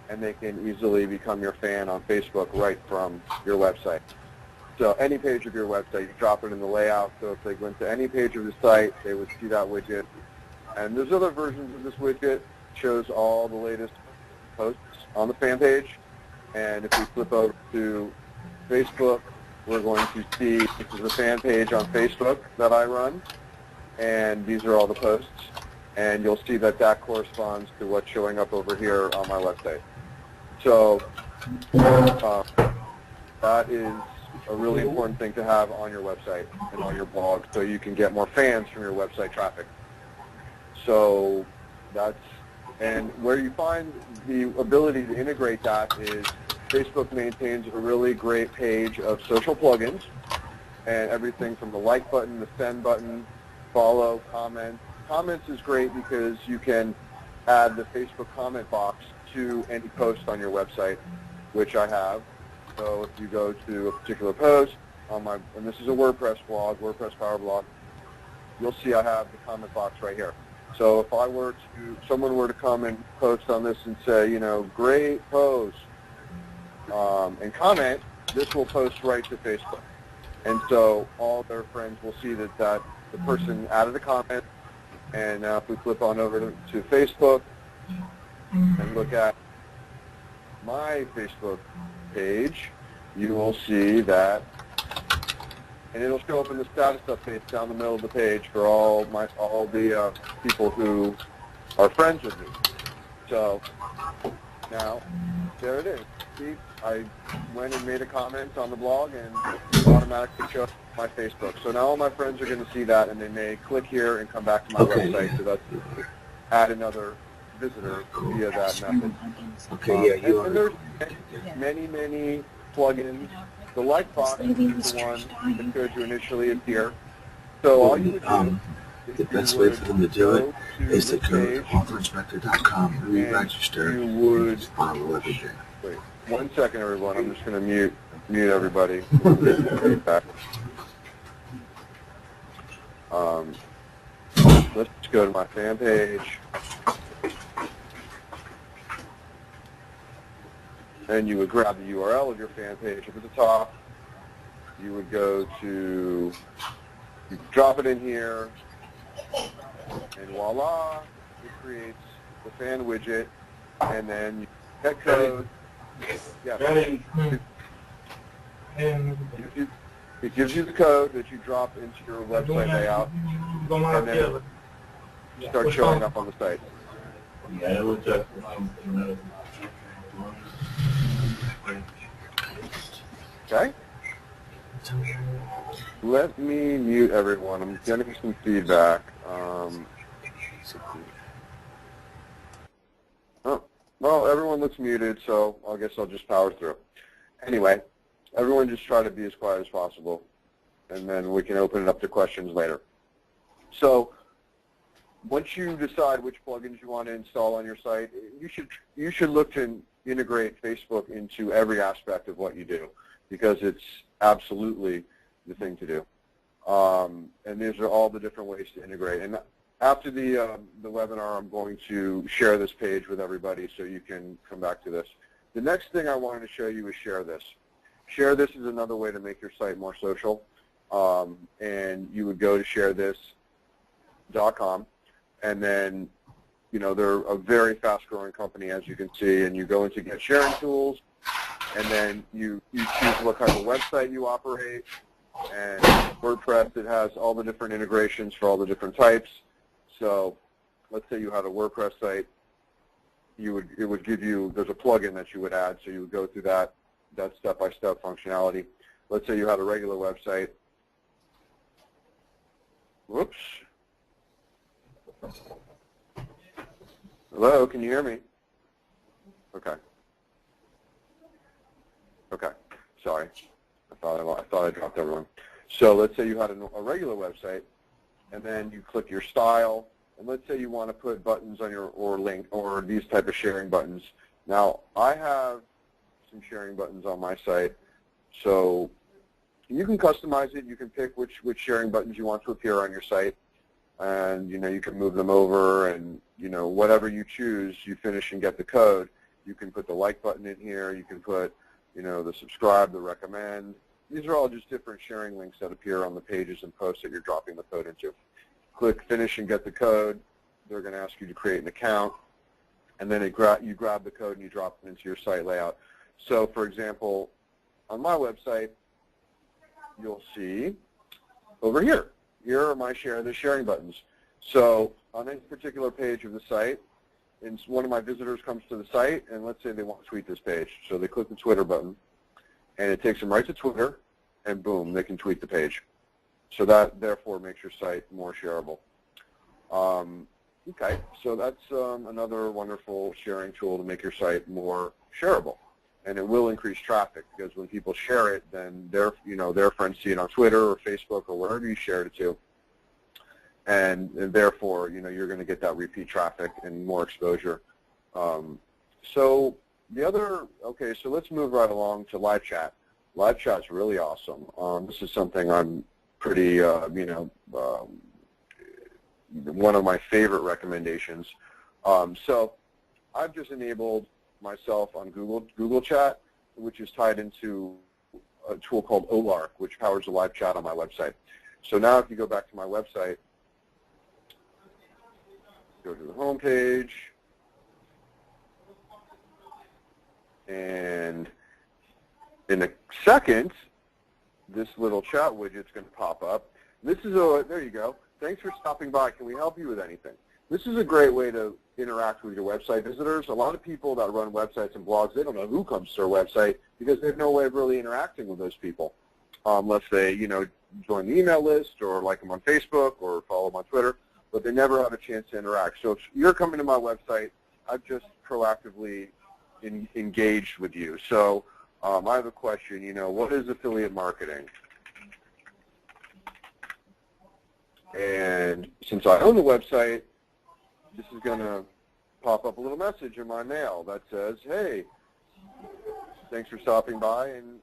and they can easily become your fan on Facebook right from your website. So any page of your website, you drop it in the layout, so if they went to any page of the site, they would see that widget. And there's other versions of this widget. It shows all the latest posts on the fan page. And if we flip over to Facebook, we're going to see this is the fan page on Facebook that I run, and these are all the posts. And you'll see that that corresponds to what's showing up over here on my website. So that is a really important thing to have on your website and on your blog so you can get more fans from your website traffic. So that's, and where you find the ability to integrate that is Facebook maintains a really great page of social plugins and everything from the like button, the send button, follow, comment. Comments is great because you can add the Facebook comment box to any post on your website, which I have. So if you go to a particular post on my, and this is a WordPress blog, WordPress Power Blog, you'll see I have the comment box right here. So if I were to, someone were to come and post on this and say, you know, great post, and comment, this will post right to Facebook. And so all their friends will see that, the person added a comment. And now if we flip on over to Facebook and look at my Facebook page, you will see that, and it'll show up in the status updates down the middle of the page for all the people who are friends with me. So now there it is. See, I went and made a comment on the blog, and it automatically showed up on my Facebook. So now all my friends are going to see that, and they may click here and come back to my website. So that's add another visitor via that method. Okay, and there's many, many plugins. The like box is the one that showed you initially is here. So all you would do the best way for them to do it is to go to authorinspector.com, re-register, you would and follow everything. Wait, 1 second, everyone. I'm just going to mute everybody. Let's go to my fan page. And you would grab the URL of your fan page up at the top. You would go to, you drop it in here, and voila, it creates the fan widget, and then you get code. Yeah. It gives you the code that you drop into your website layout, and then it starts showing up on the site. Okay? Let me mute everyone. I'm getting some feedback. Well, everyone looks muted, so I guess I'll just power through. Anyway, everyone just try to be as quiet as possible, and then we can open it up to questions later. So once you decide which plugins you want to install on your site, you should look to integrate Facebook into every aspect of what you do, because it's absolutely the thing to do. And these are all the different ways to integrate. And after the webinar, I'm going to share this page with everybody so you can come back to this. The next thing I wanted to show you is Share This. Share This is another way to make your site more social. And you would go to sharethis.com, and then, you know, they're a very fast-growing company, as you can see, and you go into Get Sharing Tools, and then you choose what kind of website you operate, and WordPress, it has all the different integrations for all the different types. So let's say you had a WordPress site, it would give you, there's a plugin that you would add, so you would go through that step-by-step functionality. Let's say you had a regular website. Whoops. Hello, can you hear me? Okay. Okay, sorry. I thought I dropped everyone. So let's say you had a regular website, and then you click your style, and let's say you want to put buttons on your, or link, or these type of sharing buttons. Now, I have some sharing buttons on my site, so you can customize it. You can pick which sharing buttons you want to appear on your site, and you know, you can move them over, and you know, whatever you choose, you finish and get the code, You can put the like button in here. You can put, the subscribe, the recommend. These are all just different sharing links that appear on the pages and posts that you're dropping the code into. Click finish and get the code. They're going to ask you to create an account, and then you grab the code and you drop it into your site layout. So, for example, on my website, you'll see over here. Here are my sharing buttons. So on any particular page of the site, and one of my visitors comes to the site, and let's say they want to tweet this page. So they click the Twitter button, and it takes them right to Twitter, and boom, they can tweet the page. So that, therefore, makes your site more shareable. Okay, so that's another wonderful sharing tool to make your site more shareable. And it will increase traffic, because when people share it, then their friends see it on Twitter or Facebook or wherever you shared it to. And therefore, you're going to get that repeat traffic and more exposure. So let's move right along to live chat. Live chat's really awesome. This is something I'm pretty, one of my favorite recommendations. So I've just enabled myself on Google Chat, which is tied into a tool called Olark, which powers the live chat on my website. So now if you go back to my website, go to the home page, and in a second, this little chat widget's going to pop up. This is there you go. Thanks for stopping by. Can we help you with anything? This is a great way to interact with your website visitors. A lot of people that run websites and blogs, they don't know who comes to their website because they have no way of really interacting with those people. Unless they, join the email list or like them on Facebook or follow them on Twitter, but they never have a chance to interact. So if you're coming to my website, I've just proactively engaged with you. So I have a question, what is affiliate marketing? And since I own the website, this is going to pop up a little message in my mail that says, hey, thanks for stopping by, and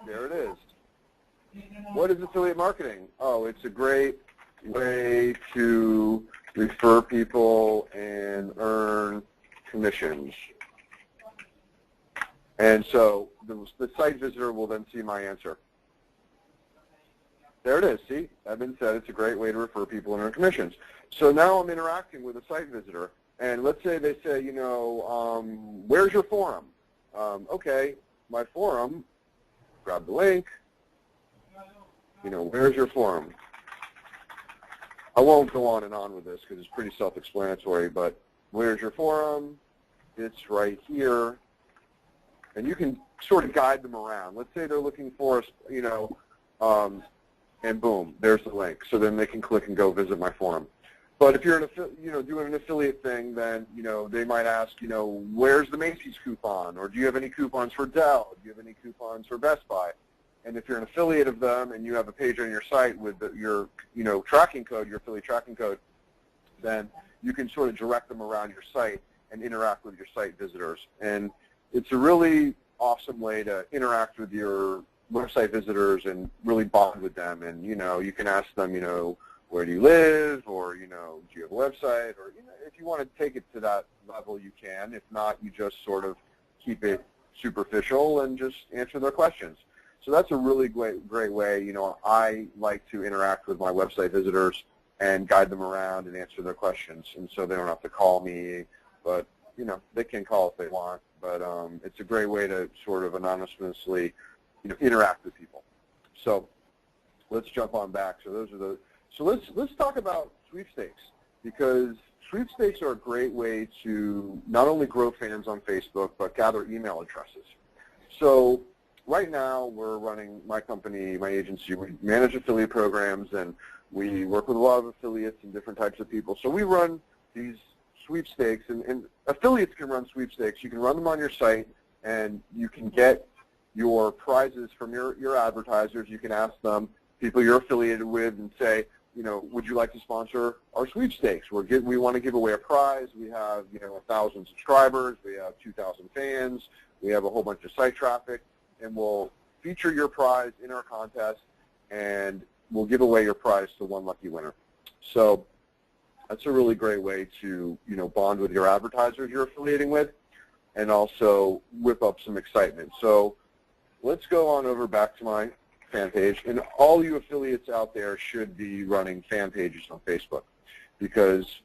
there it is. What is affiliate marketing? Oh, it's a great way to refer people and earn commissions. And so the site visitor will then see my answer. There it is. See, Edmund said it's a great way to refer people and earn commissions. So now I'm interacting with a site visitor, and let's say they say, where's your forum? Okay, my forum, grab the link, where's your forum? I won't go on and on with this because it's pretty self-explanatory, but where's your forum? It's right here. And you can sort of guide them around. Let's say they're looking for, and boom, there's the link. So then they can click and go visit my forum. But if you're doing an affiliate thing, then they might ask, where's the Macy's coupon, or do you have any coupons for Dell? Do you have any coupons for Best Buy? And if you're an affiliate of them and you have a page on your site with your tracking code, your affiliate tracking code, then you can sort of direct them around your site and interact with your site visitors. And it's a really awesome way to interact with your website visitors and really bond with them. And you can ask them, where do you live, or do you have a website, or if you want to take it to that level, you can. If not, you just sort of keep it superficial and just answer their questions. So that's a really great way. I like to interact with my website visitors and guide them around and answer their questions, and so they don't have to call me, but they can call if they want. But it's a great way to sort of anonymously interact with people. So let's jump on back. So let's talk about sweepstakes, because sweepstakes are a great way to not only grow fans on Facebook but gather email addresses. So right now we're running my company, my agency. We manage affiliate programs, and we work with a lot of affiliates and different types of people. So we run these sweepstakes, and affiliates can run sweepstakes. You can run them on your site, and you can get your prizes from your advertisers. You can ask them, people you're affiliated with, and say, would you like to sponsor our sweepstakes? We want to give away a prize. We have 1,000 subscribers. We have 2,000 fans. We have a whole bunch of site traffic, and we'll feature your prize in our contest, and we'll give away your prize to one lucky winner. So that's a really great way to bond with your advertisers you're affiliating with. and also whip up some excitement. So let's go on over back to my fan page, and all you affiliates out there should be running fan pages on Facebook, because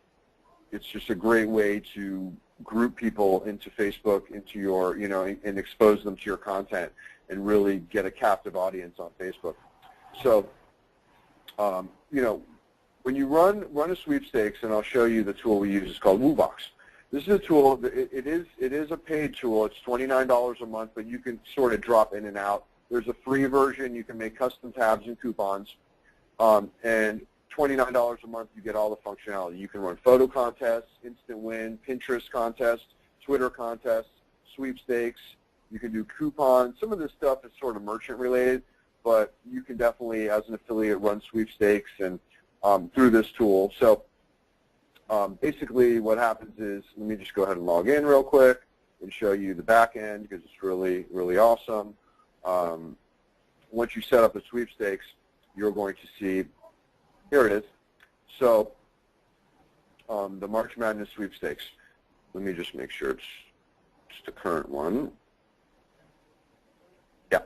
it's just a great way to group people into Facebook, into your, and expose them to your content and really get a captive audience on Facebook. So, when you run a sweepstakes, and I'll show you the tool we use, is called WooBox. This is a tool. It is a paid tool. It's $29 a month, but you can sort of drop in and out. There's a free version. You can make custom tabs and coupons, and $29 a month, you get all the functionality. You can run photo contests, instant win, Pinterest contests, Twitter contests, sweepstakes. You can do coupons. Some of this stuff is sort of merchant related, but you can definitely, as an affiliate, run sweepstakes and through this tool. So basically what happens is, let me just go ahead and log in real quick and show you the back end, because it's really, really awesome. Once you set up the sweepstakes, you're going to see, here it is. So the March Madness sweepstakes. Let me just make sure it's the current one. Yeah.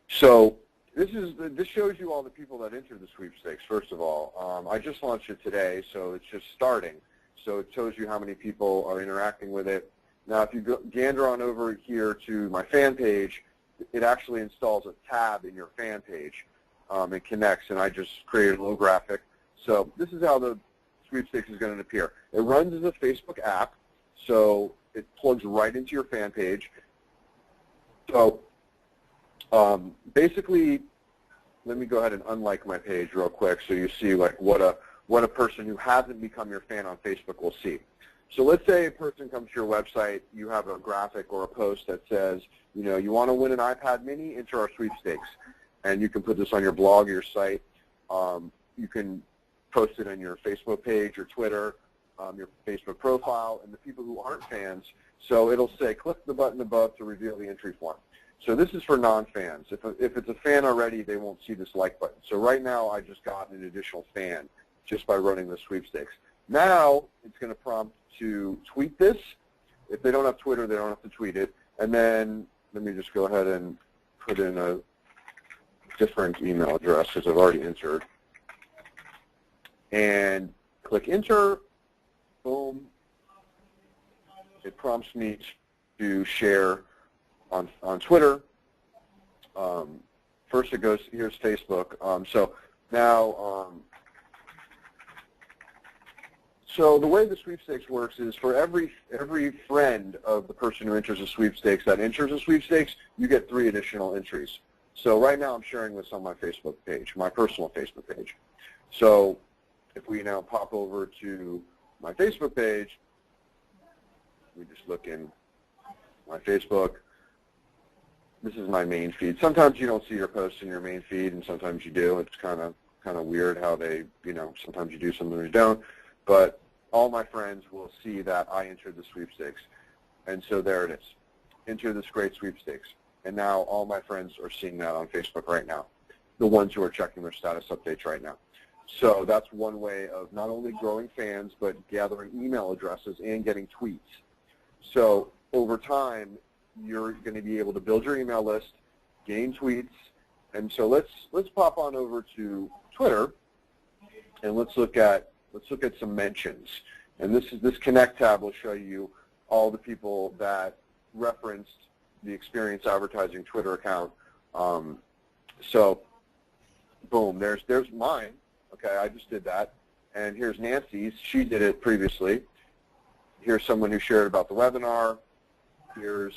So this shows you all the people that entered the sweepstakes, first of all. I just launched it today, so it's just starting. So it shows you how many people are interacting with it. Now, if you gander on over here to my fan page, it actually installs a tab in your fan page. It connects, and I just created a little graphic. So this is how the sweepstakes is going to appear. It runs as a Facebook app, so it plugs right into your fan page. So basically, let me go ahead and unlike my page real quick so you see like what a person who hasn't become your fan on Facebook will see. So let's say a person comes to your website, you have a graphic or a post that says, you want to win an iPad mini, enter our sweepstakes. And you can put this on your blog or your site. You can post it on your Facebook page or Twitter, your Facebook profile, and the people who aren't fans. So it'll say, click the button above to reveal the entry form. So this is for non-fans. If it's a fan already, they won't see this like button. So right now, I just got an additional fan just by running the sweepstakes. Now, it's going to prompt to tweet this. If they don't have Twitter, they don't have to tweet it. And then let me just go ahead and put in a different email address because I've already entered. And click enter. Boom. It prompts me to share on Twitter. First it goes, here's Facebook. So now, so the way the sweepstakes works is for every friend of the person who enters a sweepstakes that enters a sweepstakes, you get 3 additional entries. So right now I'm sharing this on my Facebook page, my personal Facebook page. So if we now pop over to my Facebook page, we just look in my Facebook. This is my main feed. Sometimes you don't see your posts in your main feed, and sometimes you do. It's kind of weird how they, sometimes you do, sometimes you don't. But all my friends will see that I entered the sweepstakes. And so there it is. Enter this great sweepstakes. And now all my friends are seeing that on Facebook right now, the ones who are checking their status updates right now. So that's one way of not only growing fans, but gathering email addresses and getting tweets. So over time, you're going to be able to build your email list, gain tweets, and so let's pop on over to Twitter, and let's look at some mentions. And this Connect tab will show you all the people that referenced the Experience Advertising Twitter account. So, boom, there's mine. Okay, I just did that. And here's Nancy's. She did it previously. Here's someone who shared about the webinar. Here's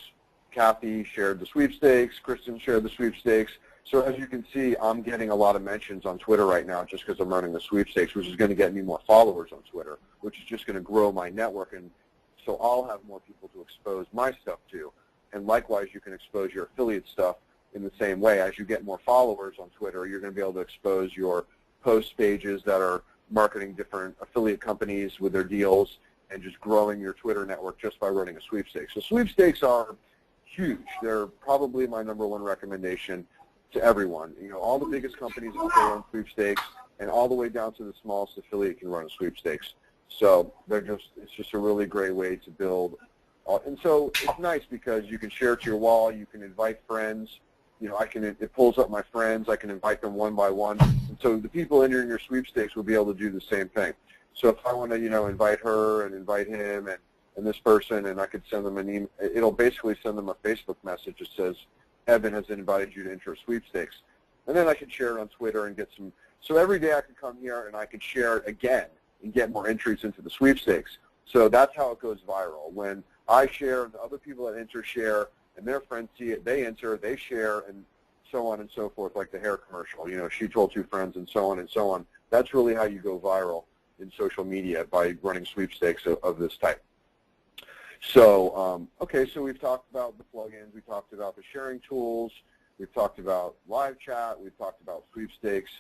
Kathy shared the sweepstakes. Kristen shared the sweepstakes. So as you can see, I'm getting a lot of mentions on Twitter right now just because I'm running the sweepstakes, which is going to get me more followers on Twitter, which is just going to grow my network. And so I'll have more people to expose my stuff to. And likewise, you can expose your affiliate stuff in the same way. As you get more followers on Twitter, you're going to be able to expose your post pages that are marketing different affiliate companies with their deals and just growing your Twitter network just by running a sweepstakes. So sweepstakes are huge. They're probably my #1 recommendation to everyone. All the biggest companies out there run sweepstakes, and all the way down to the smallest affiliate can run a sweepstakes. So it's just a really great way to build And so it's nice because you can share it to your wall. You can invite friends. You know, it pulls up my friends. I can invite them one by one. And so the people entering your sweepstakes will be able to do the same thing. So if I want to, you know, invite her and invite him and this person, and I could send them an email, it'll basically send them a Facebook message that says, Evan has invited you to enter a sweepstakes. And then I can share it on Twitter and get some. So every day I can come here and I can share it again and get more entries into the sweepstakes. So that's how it goes viral. When I share, the other people that enter share, and their friends see it, they enter, they share, and so on and so forth, like the hair commercial. You know, she told 2 friends, and so on and so on. That's really how you go viral in social media, by running sweepstakes of this type. So, okay, so we've talked about the plugins, we talked about the sharing tools, we've talked about live chat, we've talked about sweepstakes.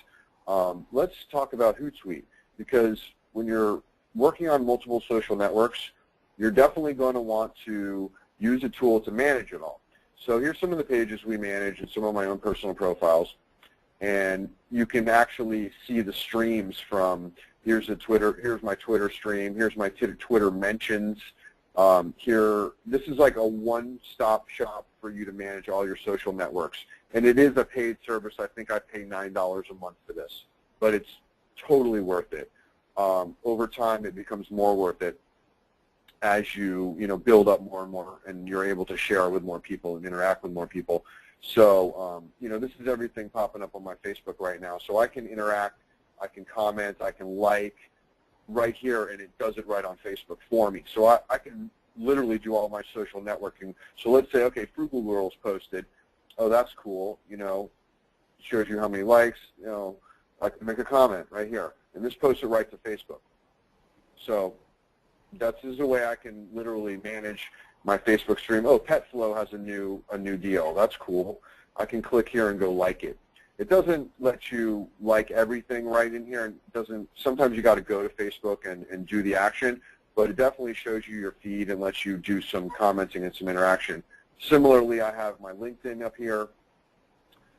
Let's talk about Hootsuite, because when you're working on multiple social networks, you're definitely going to want to use a tool to manage it all. So here's some of the pages we manage and some of my own personal profiles. And you can actually see the streams from, here's my Twitter stream, here's my Twitter mentions. This is like a one-stop shop for you to manage all your social networks. And it is a paid service. I think I pay $9 a month for this, but it's totally worth it. Over time, it becomes more worth it as you build up more and more, and you're able to share with more people and interact with more people. So this is everything popping up on my Facebook right now. So I can interact, I can comment, I can like right here, and it does it right on Facebook for me. So I can literally do all my social networking. So let's say, okay, Frugal Girls posted. Oh, that's cool. Shows you how many likes. I can make a comment right here, and this posts it right to Facebook. So this is a way I can literally manage my Facebook stream. Oh, PetFlow has a new deal. That's cool. I can click here and go like it. It doesn't let you like everything right in here. Sometimes you got to go to Facebook and do the action, but it definitely shows you your feed and lets you do some commenting and some interaction. Similarly, I have my LinkedIn up here.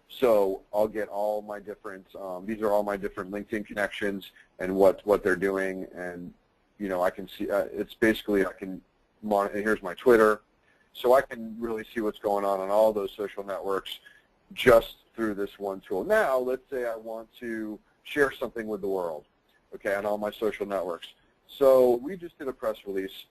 So I'll get all my different, these are all my different LinkedIn connections and what they're doing. And, I can see, it's basically, I can monitor, here's my Twitter. So I can really see what's going on all those social networks just through this one tool. Now, let's say I want to share something with the world, okay, on all my social networks. So we just did a press release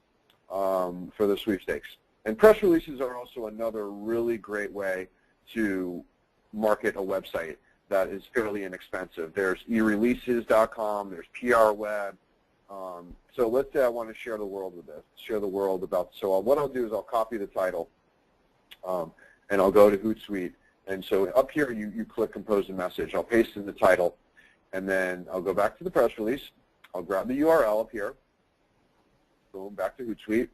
for the sweepstakes. And press releases are also another really great way to market a website that is fairly inexpensive. There's ereleases.com, there's PRWeb. So let's say I want to share the world with this, so what I'll do is I'll copy the title, and I'll go to Hootsuite. And so up here, you click Compose a Message. I'll paste in the title, and then I'll go back to the press release. I'll grab the URL up here, boom, back to Hootsuite.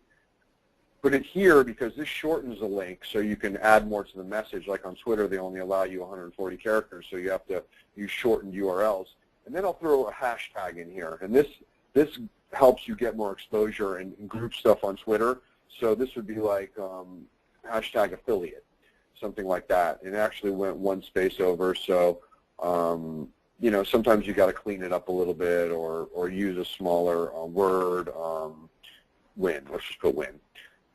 Put it here because this shortens the link so you can add more to the message. Like on Twitter, they only allow you 140 characters, so you have to use shortened URLs. And then I'll throw a hashtag in here. And this helps you get more exposure and group stuff on Twitter. So this would be like hashtag affiliate, something like that. It actually went one space over, so sometimes you got to clean it up a little bit or use a smaller word. Win. Let's just put win.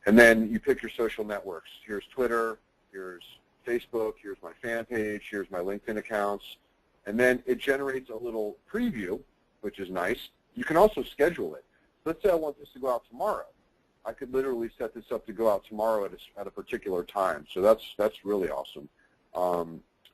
And then you pick your social networks. Here's Twitter, here's Facebook, here's my fan page, here's my LinkedIn accounts. And then it generates a little preview, which is nice. You can also schedule it. Let's say I want this to go out tomorrow. I could literally set this up to go out tomorrow at a particular time. So that's really awesome.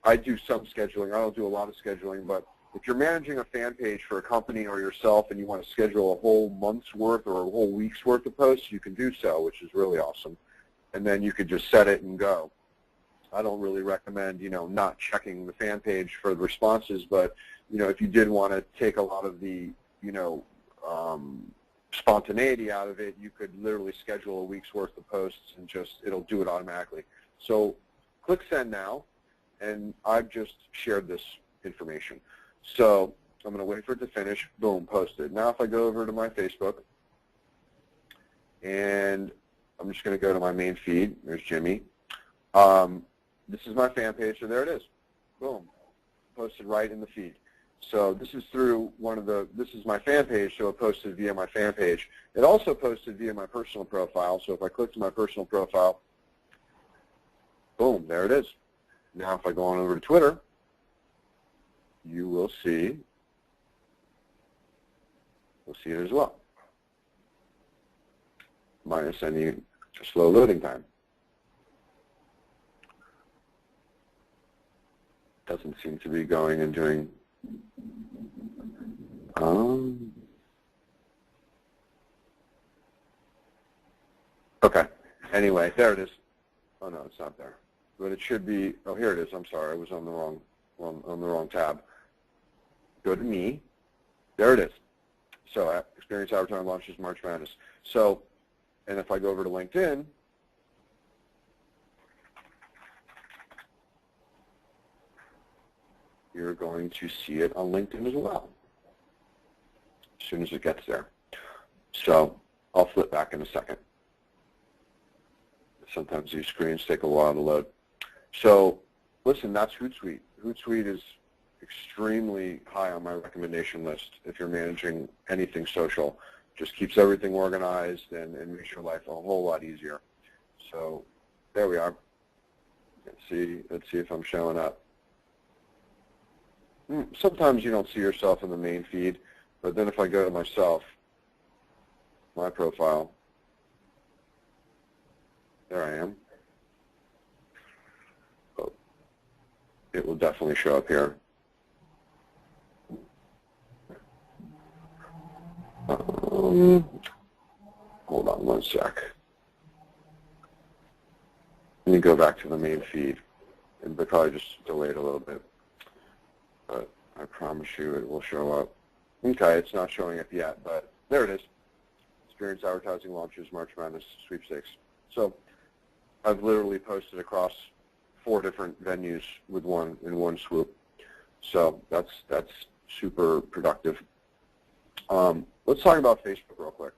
I do some scheduling. I don't do a lot of scheduling, but if you're managing a fan page for a company or yourself and you want to schedule a whole month's worth or a whole week's worth of posts, you can do so, which is really awesome. And then you could just set it and go. I don't really recommend, not checking the fan page for the responses, but, if you did want to take a lot of the, spontaneity out of it, you could literally schedule a week's worth of posts and it'll do it automatically. So click send now, and I've just shared this information. So I'm going to wait for it to finish. Boom, posted. Now if I go over to my Facebook, and I'm just going to go to my main feed. There's Jimmy. This is my fan page, so there it is. Boom, posted right in the feed. So this is through this is my fan page, so it posted via my fan page. It also posted via my personal profile, so if I click to my personal profile, boom, there it is. Now if I go on over to Twitter, you will see, we'll see it as well, minus any slow loading time. Doesn't seem to be going and doing, okay, anyway, there it is. Oh no, it's not there. But it should be, oh here it is, I'm sorry, I was on the wrong tab. Go to me, there it is. So Experience Advertising launches March Madness. So, and if I go over to LinkedIn, you're going to see it on LinkedIn as well, as soon as it gets there. So I'll flip back in a second. Sometimes these screens take a while to load. So listen, that's Hootsuite. Hootsuite is extremely high on my recommendation list if you're managing anything social. Just keeps everything organized and makes your life a whole lot easier. So there we are. Let's see if I'm showing up. Sometimes you don't see yourself in the main feed, but then if I go to myself, my profile, there I am. Oh, it will definitely show up here. Hold on one sec. Let me go back to the main feed, and probably just delay it a little bit. But I promise you it will show up. Okay, it's not showing up yet, but there it is. Experience Advertising launches March Madness Sweepstakes. So I've literally posted across 4 different venues with in one swoop. So that's super productive. Let's talk about Facebook real quick,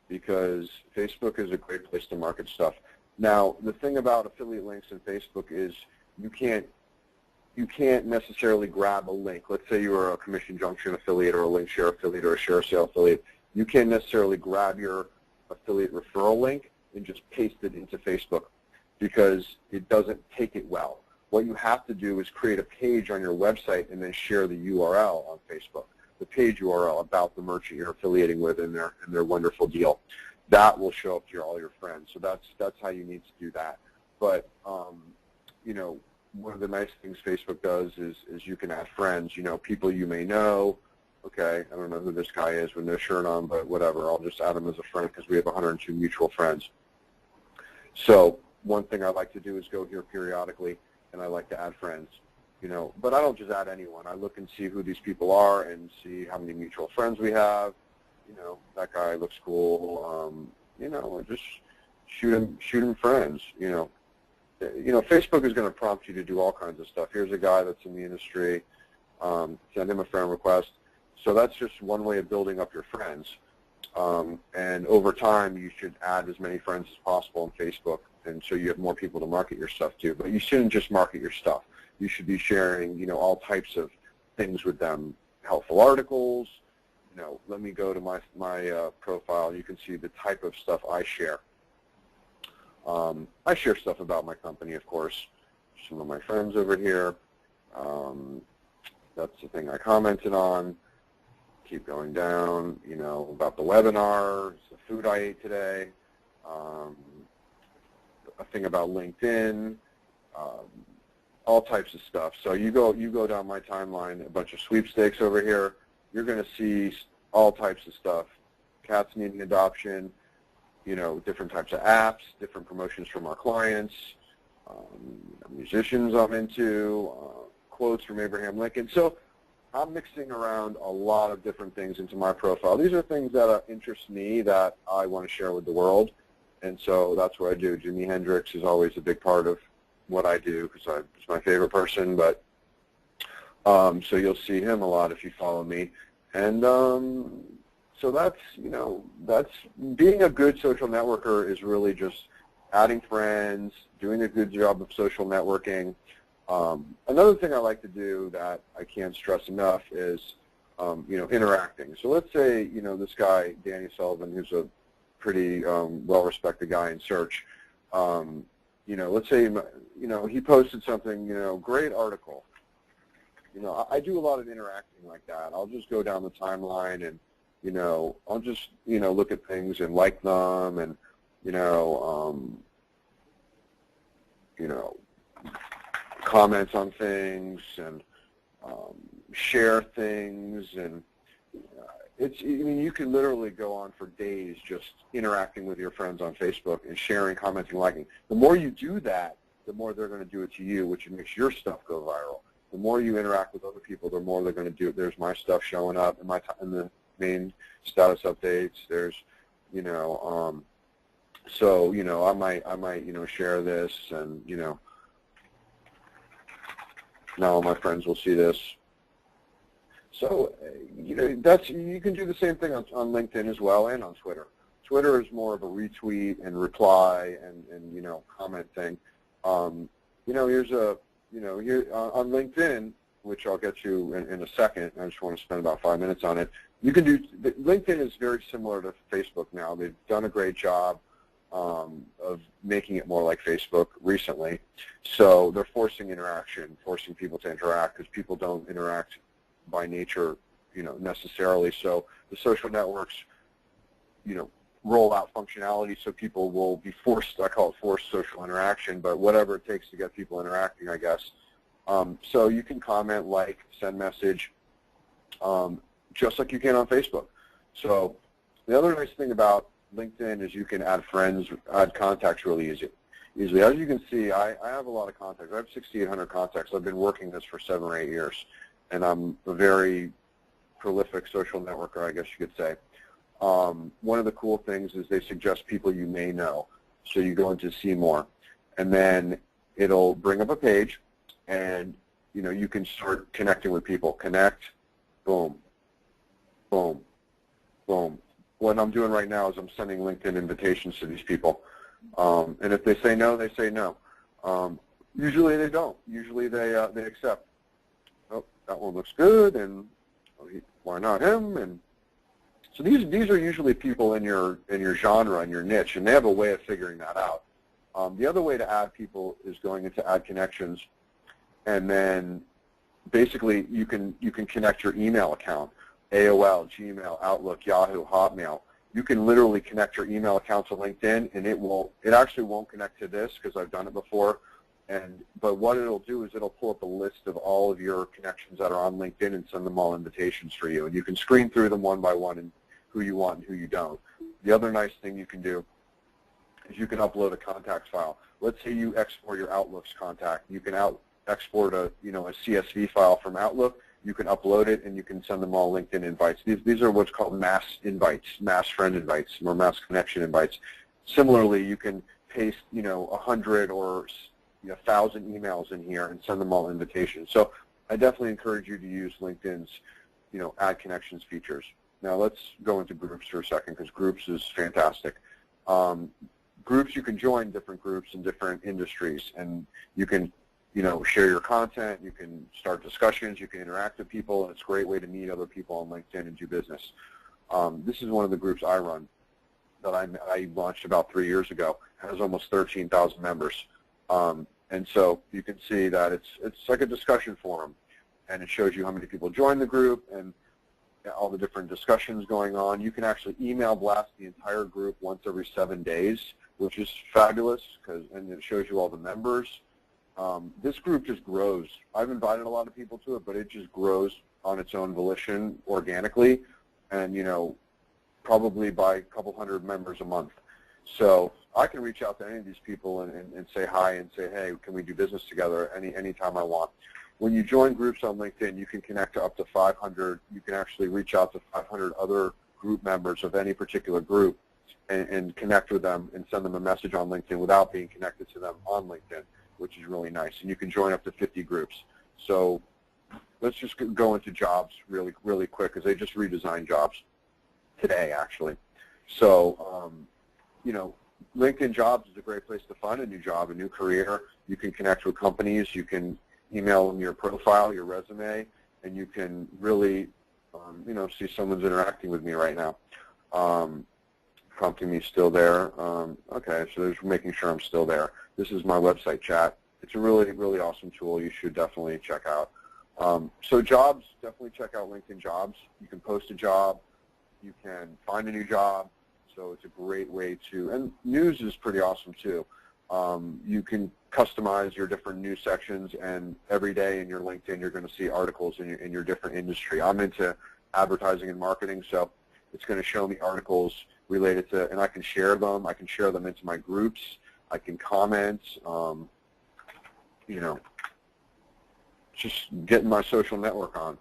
because Facebook is a great place to market stuff. Now, the thing about affiliate links in Facebook is you can't necessarily grab a link. Let's say you are a Commission Junction affiliate or a Linkshare affiliate or a ShareSale affiliate. You can't necessarily grab your affiliate referral link and just paste it into Facebook, because it doesn't take it well. What you have to do is create a page on your website and then share the URL on Facebook, the page URL about the merchant you're affiliating with and their wonderful deal. That will show up to all your friends. So that's how you need to do that. But you know, one of the nice things Facebook does is you can add friends. You know, people you may know. Okay, I don't know who this guy is with no shirt on, but whatever. I'll just add him as a friend because we have 102 mutual friends. So one thing I like to do is go here periodically, and I like to add friends. You know, but I don't just add anyone. I look and see who these people are and see how many mutual friends we have. You know, that guy looks cool. You know, just shoot him friends. You know, Facebook is going to prompt you to do all kinds of stuff. Here's a guy that's in the industry. Send him a friend request. So that's just one way of building up your friends. And over time, you should add as many friends as possible on Facebook, and so you have more people to market your stuff to. But you shouldn't just market your stuff. You should be sharing, you know, all types of things with them, helpful articles. You know, let me go to my profile. You can see the type of stuff I share. I share stuff about my company, of course. Some of my friends over here. That's the thing I commented on. Keep going down, you know, about the webinar, the food I ate today, a thing about LinkedIn, all types of stuff. So you go down my timeline, a bunch of sweepstakes over here. You're going to see all types of stuff. Cats needing adoption, you know, different types of apps, different promotions from our clients, musicians I'm into, quotes from Abraham Lincoln. So I'm mixing around a lot of different things into my profile. These are things that interest me that I want to share with the world, and so that's what I do. Jimi Hendrix is always a big part of what I do because he's my favorite person, but so you'll see him a lot if you follow me. And so that's, you know, that's being a good social networker is really just adding friends, doing a good job of social networking, Another thing I like to do that I can't stress enough is, interacting. So let's say, this guy, Danny Sullivan, who's a pretty well-respected guy in search, let's say, he posted something, great article. I do a lot of interacting like that. I'll just go down the timeline and, I'll just, look at things and like them and, comments on things and share things, and you can literally go on for days just interacting with your friends on Facebook and sharing, commenting, liking. The more you do that, the more they're going to do it to you, which makes your stuff go viral. The more you interact with other people, the more they're going to do it. There's my stuff showing up in the main status updates. There's, so I might share this, and now my friends will see this. So you can do the same thing on LinkedIn as well, and on Twitter. Twitter is more of a retweet and reply and comment thing. Here's here on LinkedIn, which I'll get to in a second. I just want to spend about 5 minutes on it. LinkedIn is very similar to Facebook now. They've done a great job of making it more like Facebook recently. So they're forcing interaction, forcing people to interact, because people don't interact by nature, necessarily. So the social networks, roll out functionality so people will be forced, I call it forced social interaction, but whatever it takes to get people interacting, I guess. So you can comment, like, send message, just like you can on Facebook. So the other nice thing about LinkedIn is you can add friends, add contacts really easily. As you can see, I have a lot of contacts. I have 6,800 contacts. I've been working this for 7 or 8 years, and I'm a very prolific social networker, I guess you could say. One of the cool things is they suggest people you may know. So you go into see more, and then it'll bring up a page, and you can start connecting with people. Connect, boom, boom, boom. What I'm doing right now is I'm sending LinkedIn invitations to these people. And if they say no, they say no. Usually they don't. Usually they accept. Oh, that one looks good, and why not him? And so these are usually people in your genre, in your niche, and they have a way of figuring that out. The other way to add people is going into Add Connections, and then basically you can connect your email account. AOL, Gmail, Outlook, Yahoo, Hotmail. You can literally connect your email account to LinkedIn, and it actually won't connect to this because I've done it before. But what it'll do is it'll pull up a list of all of your connections that are on LinkedIn and send them all invitations for you. And you can screen through them one by one and who you want and who you don't. The other nice thing you can do is you can upload a contacts file. Let's say you export your Outlook's contact. You can export a CSV file from Outlook. You can upload it, and you can send them all LinkedIn invites. These are what's called mass invites, mass friend invites, or mass connection invites. Similarly, you can paste, 100 or 1,000 emails in here and send them all invitations. So I definitely encourage you to use LinkedIn's, Add Connections features. Now let's go into groups for a second, because groups is fantastic. Groups, you can join different groups in different industries, and you can share your content, you can start discussions, you can interact with people, and it's a great way to meet other people on LinkedIn and do business. This is one of the groups I run that I launched about 3 years ago. It has almost 13,000 members. And so you can see that it's like a discussion forum, and it shows you how many people join the group and all the different discussions going on. You can actually email blast the entire group once every 7 days, which is fabulous, and it shows you all the members. This group just grows. I've invited a lot of people to it, but it just grows on its own volition organically, and probably by a couple hundred members a month. So I can reach out to any of these people and say hi and say, hey, can we do business together anytime I want. When you join groups on LinkedIn, you can connect to up to 500. You can actually reach out to 500 other group members of any particular group and connect with them and send them a message on LinkedIn without being connected to them on LinkedIn, which is really nice. And you can join up to 50 groups. So let's just go into jobs really, really quick, because they just redesigned jobs today, actually. So, LinkedIn Jobs is a great place to find a new job, a new career. You can connect with companies. You can email them your profile, your resume, and you can really, see someone's interacting with me right now. Prompting me still there. Okay, so there's making sure I'm still there. This is my website chat. It's a really, really awesome tool you should definitely check out. So jobs, definitely check out LinkedIn Jobs. You can post a job. You can find a new job. So it's a great way to, and news is pretty awesome too. You can customize your different news sections, and every day in your LinkedIn you're going to see articles in your different industry. I'm into advertising and marketing, so it's going to show me articles related to, and I can share them. I can share them into my groups. I can comment, just getting my social network on.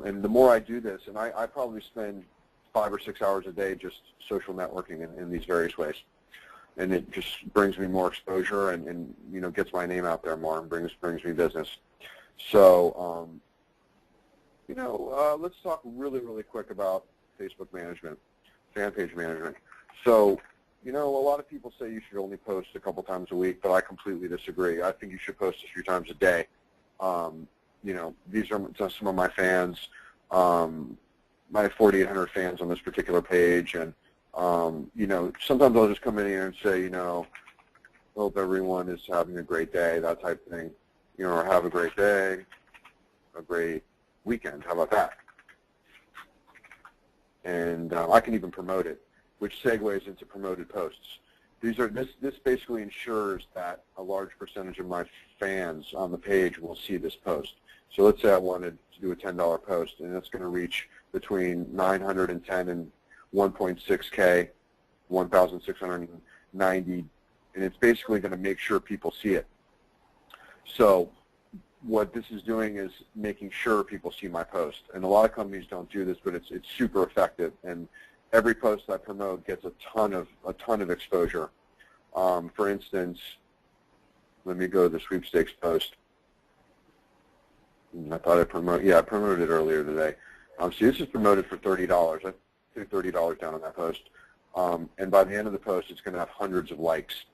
And the more I do this, and I probably spend 5 or 6 hours a day just social networking in these various ways. And it just brings me more exposure and gets my name out there more and brings me business. So, let's talk really, really quick about Facebook management, fan page management. So, a lot of people say you should only post a couple times a week, but I completely disagree. I think you should post a few times a day. These are some of my fans. I have 4,800 fans on this particular page, and sometimes I'll just come in here and say, hope everyone is having a great day, that type of thing, or have a great day, a great weekend. How about that? And I can even promote it, which segues into promoted posts. This basically ensures that a large percentage of my fans on the page will see this post. So let's say I wanted to do a $10 post, and it's going to reach between 910 and 1.6K, 1,690, and it's basically going to make sure people see it. So what this is doing is making sure people see my post. And a lot of companies don't do this, but it's super effective. And every post I promote gets a ton of exposure. For instance, let me go to the sweepstakes post. I thought I promoted it earlier today. See, this is promoted for $30. I threw $30 down on that post. And by the end of the post, it's going to have hundreds of likes.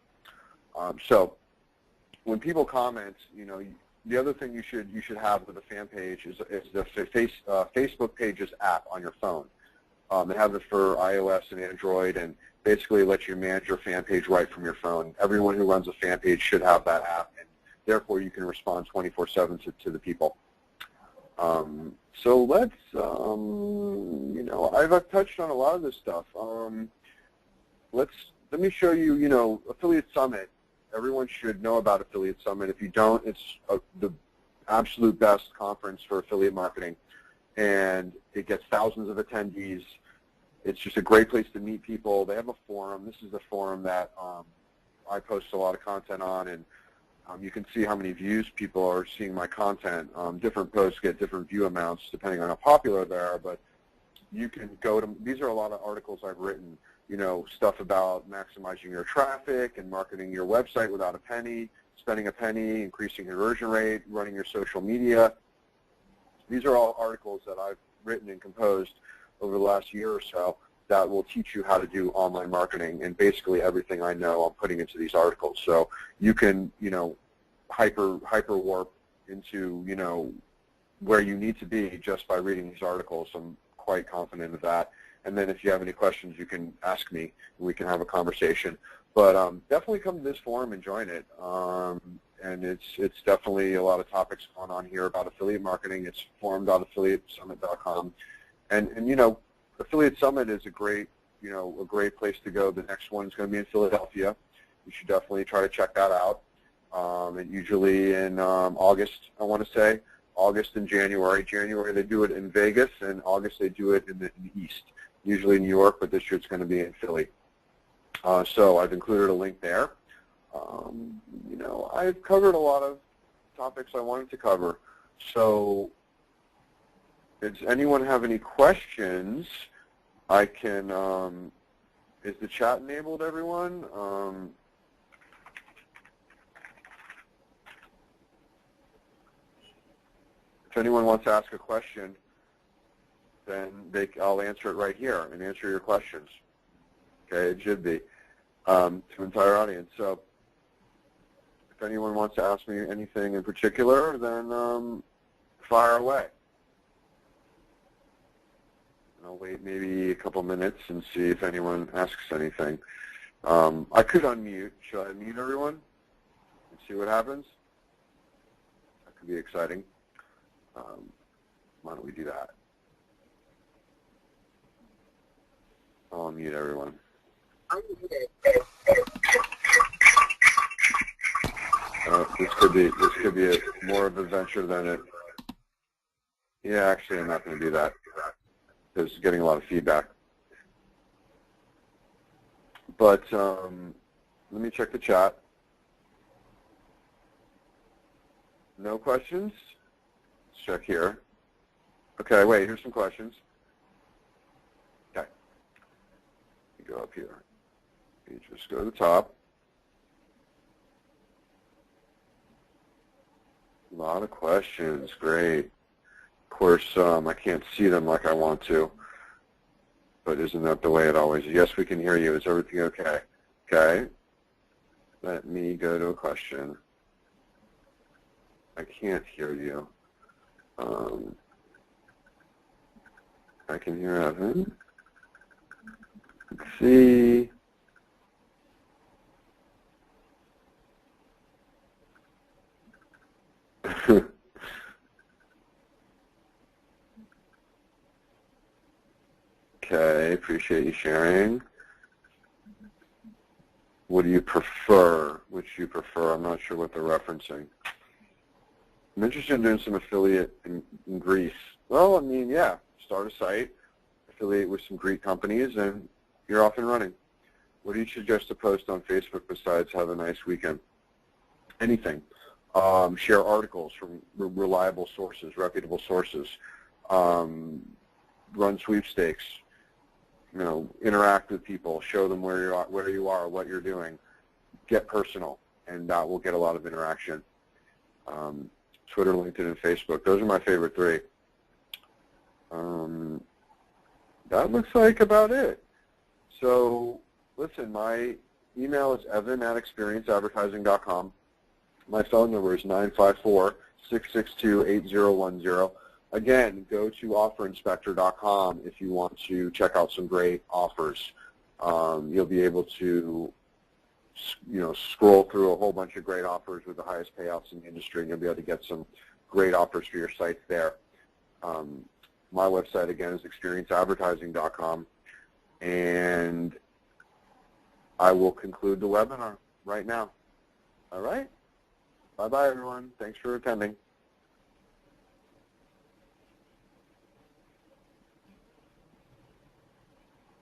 So when people comment, the other thing you should have with a fan page is the Facebook Pages app on your phone. They have it for iOS and Android, and basically lets you manage your fan page right from your phone. Everyone who runs a fan page should have that app, and therefore you can respond 24/7 to the people. So let's, I've touched on a lot of this stuff. Let me show you, Affiliate Summit. Everyone should know about Affiliate Summit. If you don't, it's the absolute best conference for affiliate marketing, and it gets thousands of attendees. It's just a great place to meet people. They have a forum. This is the forum that I post a lot of content on, and you can see how many views people are seeing my content. Different posts get different view amounts depending on how popular they are, but you can go to, these are a lot of articles I've written, stuff about maximizing your traffic and marketing your website without a penny, spending a penny, increasing conversion rate, running your social media. These are all articles that I've written and composed over the last year or so that will teach you how to do online marketing, and basically everything I know I'm putting into these articles. So you can, hyper warp into, where you need to be just by reading these articles. I'm quite confident of that. And then if you have any questions, you can ask me, and we can have a conversation. But definitely come to this forum and join it. And it's definitely a lot of topics going on here about affiliate marketing. It's forum.affiliatesummit.com. And Affiliate Summit is a great place to go. The next one is going to be in Philadelphia. You should definitely try to check that out. And usually in August, I want to say, August and January. January they do it in Vegas, and August they do it in the East. Usually New York, but this year it's going to be in Philly. So I've included a link there. I've covered a lot of topics I wanted to cover. So does anyone have any questions? I can, is the chat enabled, everyone? If anyone wants to ask a question, then I'll answer it right here and answer your questions. Okay, it should be to the entire audience. So if if anyone wants to ask me anything in particular, then fire away. And I'll wait maybe a couple minutes and see if anyone asks anything. I could unmute. Should I mute everyone and see what happens? That could be exciting. Why don't we do that? I'll unmute everyone. This could be more of a venture than it. Yeah, actually, I'm not going to do that because it's getting a lot of feedback. But let me check the chat. No questions? Let's check here. Okay, wait, here's some questions. Okay. Go up here. You just go to the top. A lot of questions. Great. Of course, I can't see them like I want to, but isn't that the way it always is? Yes, we can hear you. Is everything okay? Okay. Let me go to a question. I can't hear you. I can hear Evan. Let's see. Okay, appreciate you sharing. What do you prefer? Which you prefer? I'm not sure what they're referencing. I'm interested in doing some affiliate in Greece. Well, I mean, yeah, start a site, affiliate with some Greek companies, and you're off and running. What do you suggest to post on Facebook besides have a nice weekend? Anything. Share articles from reliable sources, reputable sources. Run sweepstakes. You know, interact with people. Show them where you are, what you're doing. Get personal, and that will get a lot of interaction. Twitter, LinkedIn, and Facebook. Those are my favorite three. That looks like about it. So, listen, my email is evan@experienceadvertising.com. My phone number is 954-662-8010. Again, go to offerinspector.com if you want to check out some great offers. You'll be able to, scroll through a whole bunch of great offers with the highest payouts in the industry, and you'll be able to get some great offers for your sites there. My website, again, is experienceadvertising.com, and I will conclude the webinar right now. All right? Bye-bye, everyone. Thanks for attending.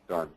Done.